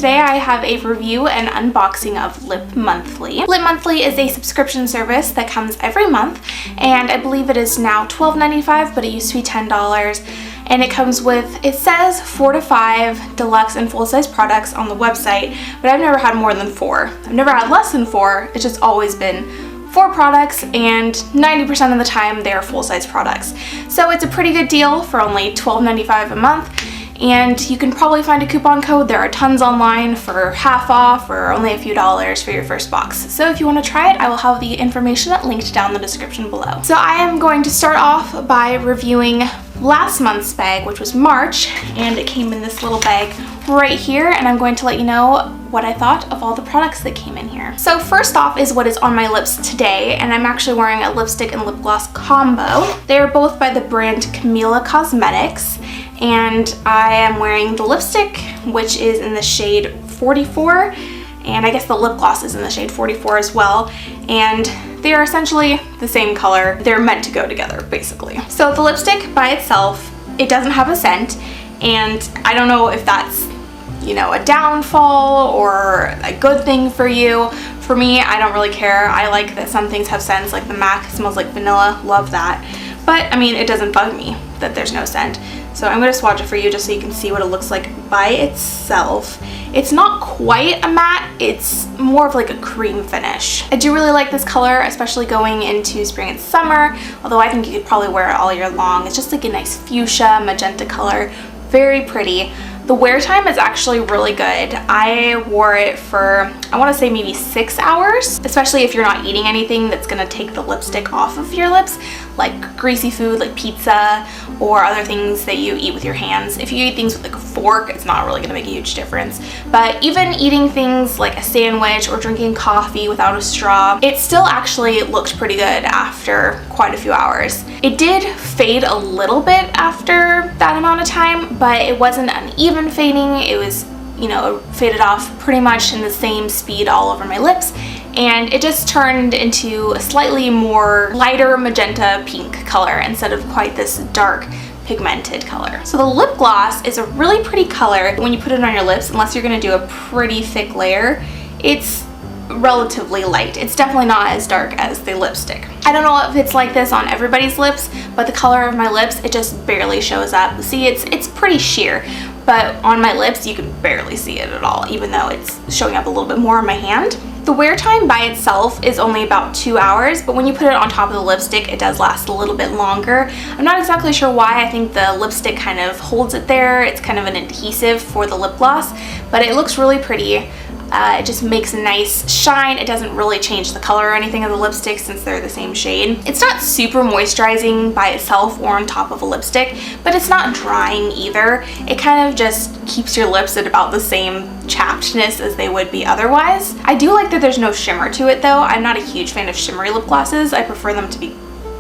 today I have a review and unboxing of Lip Monthly. Lip Monthly is a subscription service that comes every month, and I believe it is now $12.95, but it used to be $10. And it comes with, it says 4 to 5 deluxe and full-size products on the website, but I've never had more than 4. I've never had less than 4. It's just always been 4 products, and 90% of the time they are full-size products. So it's a pretty good deal for only $12.95 a month, and you can probably find a coupon code. There are tons online for half off or only a few dollars for your first box. So if you want to try it, I will have the information linked down in the description below. So I am going to start off by reviewing last month's bag, which was March, and it came in this little bag right here, and I'm going to let you know what I thought of all the products that came in here. So first off is what is on my lips today, and I'm actually wearing a lipstick and lip gloss combo. They are both by the brand Camila Cosmetics, and I am wearing the lipstick, which is in the shade 44, and I guess the lip gloss is in the shade 44 as well, and they are essentially the same color. They're meant to go together, basically. So the lipstick by itself, it doesn't have a scent, and I don't know if that's, you know, a downfall or a good thing for you. For me, I don't really care. I like that some things have scents, like the MAC smells like vanilla, love that. But I mean, it doesn't bug me that there's no scent. So I'm gonna swatch it for you just so you can see what it looks like by itself. It's not quite a matte, it's more of like a cream finish. I do really like this color, especially going into spring and summer, although I think you could probably wear it all year long. It's just like a nice fuchsia, magenta color, very pretty. The wear time is actually really good. I wore it for, I want to say maybe 6 hours, especially if you're not eating anything that's going to take the lipstick off of your lips, like greasy food like pizza or other things that you eat with your hands. If you eat things with like a fork, it's not really going to make a huge difference. But even eating things like a sandwich or drinking coffee without a straw, it still actually looked pretty good after quite a few hours. It did fade a little bit after that amount of time, but it wasn't uneven fading. It was, you know, faded off pretty much in the same speed all over my lips, and it just turned into a slightly more lighter magenta pink color instead of quite this dark pigmented color. So the lip gloss is a really pretty color. When you put it on your lips, unless you're going to do a pretty thick layer, it's relatively light. It's definitely not as dark as the lipstick. I don't know if it's like this on everybody's lips, but the color of my lips, it just barely shows up. See, it's pretty sheer, but on my lips you can barely see it at all, even though it's showing up a little bit more on my hand. The wear time by itself is only about 2 hours, but when you put it on top of the lipstick, it does last a little bit longer. I'm not exactly sure why. I think the lipstick kind of holds it there. It's kind of an adhesive for the lip gloss, but it looks really pretty. It just makes a nice shine. It doesn't really change the color or anything of the lipstick since they're the same shade. It's not super moisturizing by itself or on top of a lipstick, but it's not drying either. It kind of just keeps your lips at about the same chappedness as they would be otherwise. I do like that there's no shimmer to it though. I'm not a huge fan of shimmery lip glosses. I prefer them to be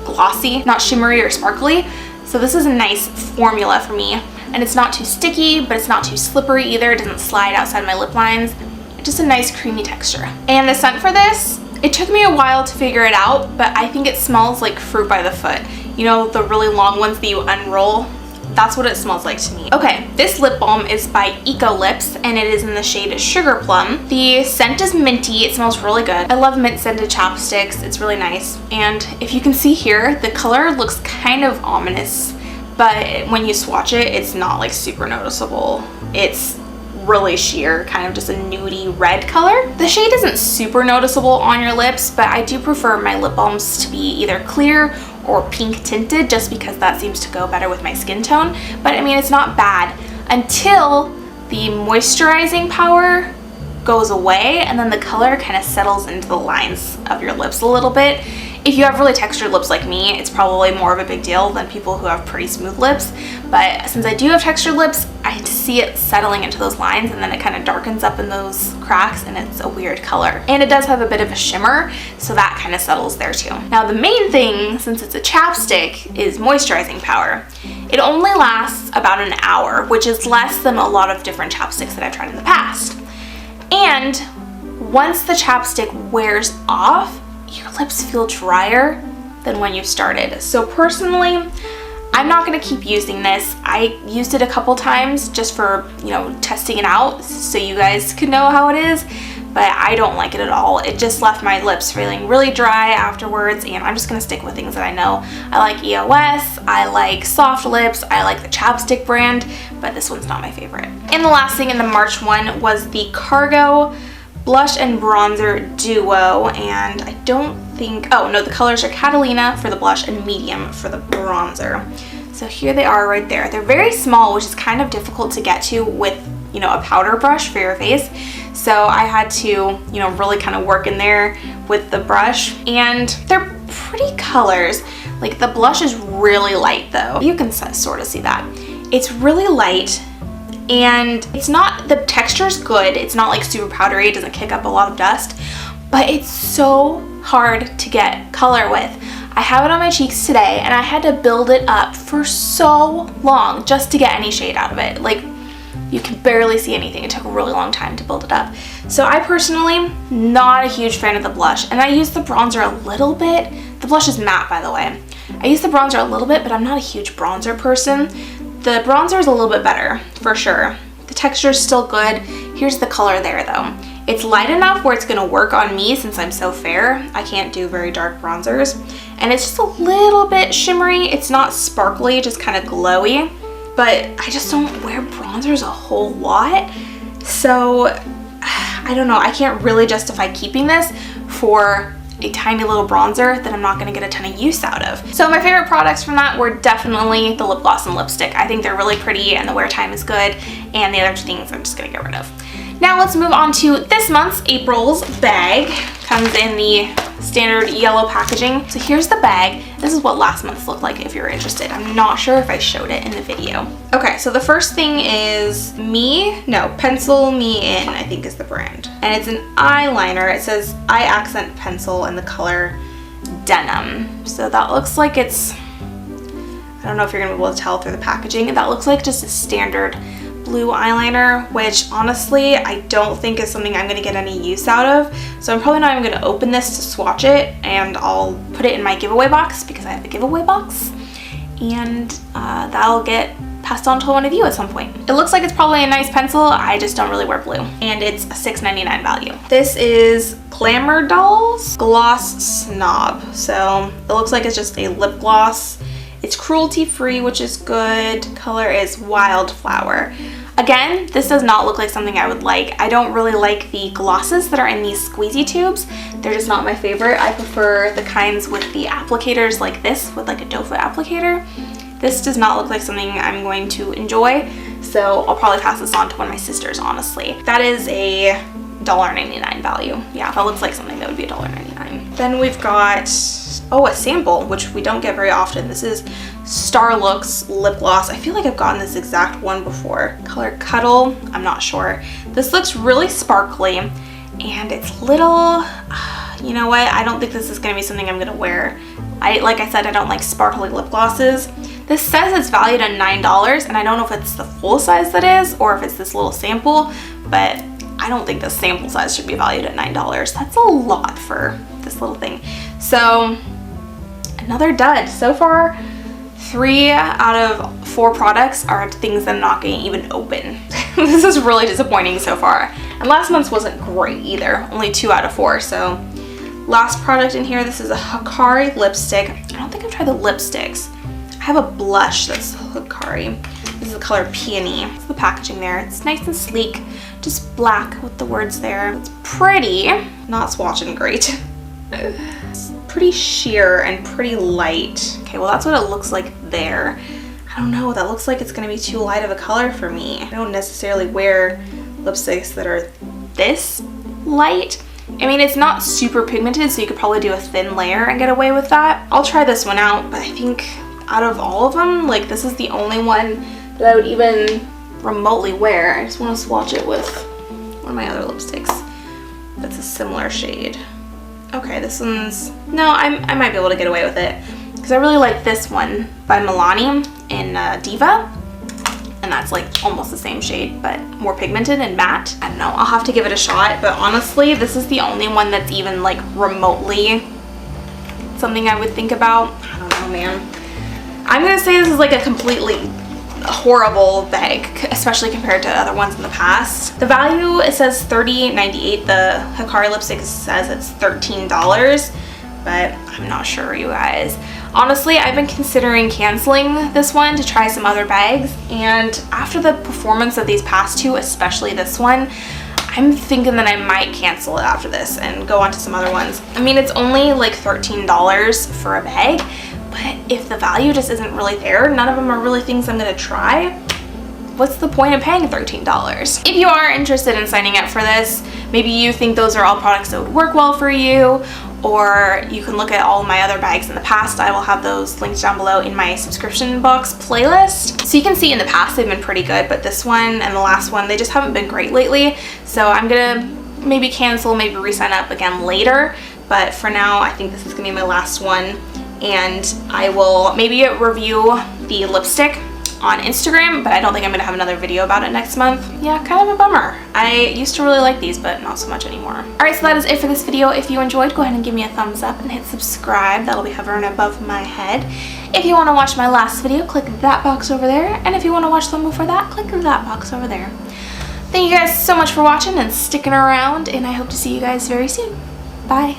glossy, not shimmery or sparkly. So this is a nice formula for me. And it's not too sticky, but it's not too slippery either. It doesn't slide outside my lip lines. Just a nice creamy texture. And the scent for this, it took me a while to figure it out, but I think it smells like fruit by the foot. You know, the really long ones that you unroll? That's what it smells like to me. Okay, this lip balm is by Eco Lips, and it is in the shade Sugar Plum. The scent is minty. It smells really good. I love mint scented chapsticks. It's really nice. And if you can see here, the color looks kind of ominous, but when you swatch it, it's not like super noticeable. It's really sheer, kind of just a nudie red color. The shade isn't super noticeable on your lips, but I do prefer my lip balms to be either clear or pink tinted just because that seems to go better with my skin tone. But I mean, it's not bad until the moisturizing power goes away and then the color kind of settles into the lines of your lips a little bit. If you have really textured lips like me, it's probably more of a big deal than people who have pretty smooth lips. But since I do have textured lips, I see it settling into those lines and then it kind of darkens up in those cracks and it's a weird color. And it does have a bit of a shimmer, so that kind of settles there too. Now the main thing, since it's a chapstick, is moisturizing power. It only lasts about an hour, which is less than a lot of different chapsticks that I've tried in the past. And once the chapstick wears off, your lips feel drier than when you started. So personally, I'm not going to keep using this. I used it a couple times just for, you know, testing it out so you guys could know how it is, but I don't like it at all. It just left my lips feeling really dry afterwards, and I'm just going to stick with things that I know. I like EOS, I like Soft Lips, I like the Chapstick brand, but this one's not my favorite. And the last thing in the March one was the Cargo Blush and Bronzer Duo, and I don't think, oh no, the colors are Catalina for the blush and Medium for the bronzer. So here they are right there. They're very small, which is kind of difficult to get to with, you know, a powder brush for your face. So I had to, you know, really kind of work in there with the brush, and they're pretty colors. Like the blush is really light though. You can sort of see that. It's really light. And it's not, the texture's good. It's not like super powdery. It doesn't kick up a lot of dust, but it's so hard to get color with. I have it on my cheeks today, and I had to build it up for so long just to get any shade out of it. Like, you can barely see anything. It took a really long time to build it up. So I personally, not a huge fan of the blush, and I use the bronzer a little bit. The blush is matte, by the way. I use the bronzer a little bit, but I'm not a huge bronzer person. The bronzer is a little bit better, for sure. The texture is still good. Here's the color there, though. It's light enough where it's gonna work on me since I'm so fair. I can't do very dark bronzers. And it's just a little bit shimmery. It's not sparkly, just kind of glowy. But I just don't wear bronzers a whole lot. So, I don't know. I can't really justify keeping this for a tiny little bronzer that I'm not going to get a ton of use out of. So my favorite products from that were definitely the lip gloss and lipstick. I think they're really pretty and the wear time is good, and the other two things I'm just going to get rid of. Now let's move on to this month's, April's bag. Comes in the standard yellow packaging. So here's the bag. This is what last month's looked like if you're interested. I'm not sure if I showed it in the video. Okay, so the first thing is Pencil Me In, I think is the brand. And it's an eyeliner. It says Eye Accent Pencil in the color Denim. So that looks like it's, I don't know if you're gonna be able to tell through the packaging. That looks like just a standard blue eyeliner, which honestly I don't think is something I'm gonna get any use out of. So I'm probably not even gonna open this to swatch it, and I'll put it in my giveaway box because I have a giveaway box, and that'll get passed on to one of you at some point. It looks like it's probably a nice pencil. I just don't really wear blue, and it's a $6.99 value. This is Glamour Dolls Gloss Snob. So it looks like it's just a lip gloss. It's cruelty-free, which is good. Color is Wildflower. Again, this does not look like something I would like. I don't really like the glosses that are in these squeezy tubes. They're just not my favorite. I prefer the kinds with the applicators like this, with like a doe foot applicator. This does not look like something I'm going to enjoy, so I'll probably pass this on to one of my sisters, honestly. That is a $1.99 value. Yeah, that looks like something that would be $1.99. Then we've got, oh, a sample, which we don't get very often. This is Starlooks lip gloss. I feel like I've gotten this exact one before. Color Cuddle, I'm not sure. This looks really sparkly, and it's little, you know what? I don't think this is gonna be something I'm gonna wear. Like I said, I don't like sparkly lip glosses. This says it's valued at $9, and I don't know if it's the full size that is, or if it's this little sample, but I don't think the sample size should be valued at $9. That's a lot for this little thing. So another dud. So far, 3 out of 4 products are things that I'm not going to even open. This is really disappointing so far. And last month's wasn't great either. Only 2 out of 4. So last product in here, this is a Hikari lipstick. I don't think I've tried the lipsticks. I have a blush that's Hikari. This is the color Peony. It's the packaging there. It's nice and sleek. Just black with the words there. It's pretty. Not swatching great. It's pretty sheer and pretty light. Okay, well that's what it looks like there. I don't know, that looks like it's gonna be too light of a color for me. I don't necessarily wear lipsticks that are this light. I mean, it's not super pigmented, so you could probably do a thin layer and get away with that. I'll try this one out, but I think out of all of them, like, this is the only one that I would even remotely wear. I just want to swatch it with one of my other lipsticks that's a similar shade. Okay, this one's, no, I might be able to get away with it because I really like this one by Milani in Diva, and that's like almost the same shade but more pigmented and matte. I don't know, I'll have to give it a shot, but honestly this is the only one that's even like remotely something I would think about. I don't know, man. I'm gonna say this is like a completely horrible bag, especially compared to other ones in the past. The value, it says $30.98. The Hikari lipstick says it's $13, but I'm not sure, you guys. Honestly, I've been considering canceling this one to try some other bags, and after the performance of these past two, especially this one, I'm thinking that I might cancel it after this and go on to some other ones. I mean, it's only like $13 for a bag, but if the value just isn't really there, none of them are really things I'm gonna try, what's the point of paying $13? If you are interested in signing up for this, maybe you think those are all products that would work well for you, or you can look at all my other bags in the past. I will have those linked down below in my subscription box playlist. So you can see in the past they've been pretty good, but this one and the last one, they just haven't been great lately. So I'm gonna maybe cancel, maybe re-sign up again later. But for now, I think this is gonna be my last one. And I will maybe review the lipstick on Instagram, but I don't think I'm gonna have another video about it next month. Yeah, kind of a bummer. I used to really like these, but not so much anymore. All right, so that is it for this video. If you enjoyed, go ahead and give me a thumbs up and hit subscribe. That'll be hovering above my head. If you wanna watch my last video, click that box over there. And if you wanna watch the one before that, click that box over there. Thank you guys so much for watching and sticking around, and I hope to see you guys very soon. Bye.